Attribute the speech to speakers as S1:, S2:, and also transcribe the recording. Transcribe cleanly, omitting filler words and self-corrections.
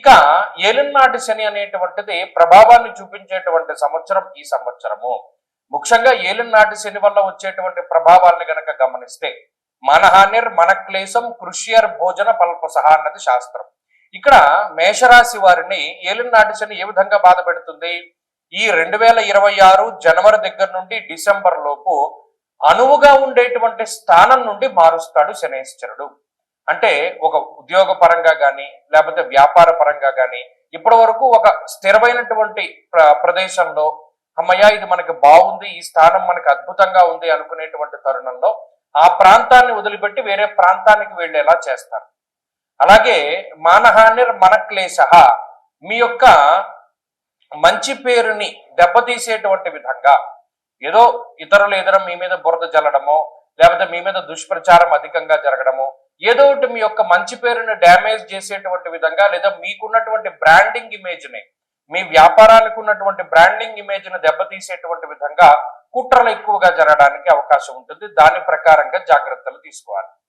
S1: ఇక ఏలినాటి శని అనేటువంటిది ప్రభావాన్ని చూపించేటువంటి సంవత్సరం ఈ సంవత్సరము. ముఖ్యంగా ఏలినాటి శని వల్ల వచ్చేటువంటి ప్రభావాన్ని గనక గమనిస్తే మనహానిర్ మన క్లేశం కృష్యర్ భోజన పల్పసహ అన్నది శాస్త్రం. ఇక్కడ మేషరాశి వారిని ఏలినాటి శని ఏ విధంగా బాధ పెడుతుంది? ఈ 2026 జనవరి దగ్గర నుండి డిసెంబర్ లోపు అనువుగా ఉండేటువంటి స్థానం నుండి మారుస్తాడు శనేశ్వరుడు. అంటే ఒక ఉద్యోగ పరంగా కానీ లేకపోతే వ్యాపార పరంగా కానీ ఇప్పటి వరకు ఒక స్థిరమైనటువంటి ప్రదేశంలో అమ్మయ్య ఇది మనకి బాగుంది, ఈ స్థానం మనకి అద్భుతంగా ఉంది అనుకునేటువంటి తరుణంలో ఆ ప్రాంతాన్ని వదిలిపెట్టి వేరే ప్రాంతానికి వెళ్ళేలా చేస్తారు. అలాగే మానహానిర్ మన క్లేశ, మీ యొక్క మంచి పేరుని దెబ్బతీసేటువంటి విధంగా ఏదో ఇతరులు ఎదురు మీ మీద బురద జల్లడమో లేకపోతే మీ మీద దుష్ప్రచారం అధికంగా జరగడమో ఏదో ఒకటి మీ యొక్క మంచి పేరుని డ్యామేజ్ చేసేటువంటి విధంగా లేదా మీకున్నటువంటి బ్రాండింగ్ ఇమేజ్ ని మీ వ్యాపారానికి ఉన్నటువంటి బ్రాండింగ్ ఇమేజ్ ని దెబ్బతీసేటువంటి విధంగా కుట్రలు ఎక్కువగా జరగడానికి అవకాశం ఉంటుంది. దాని ప్రకారంగా జాగ్రత్తలు తీసుకోవాలి.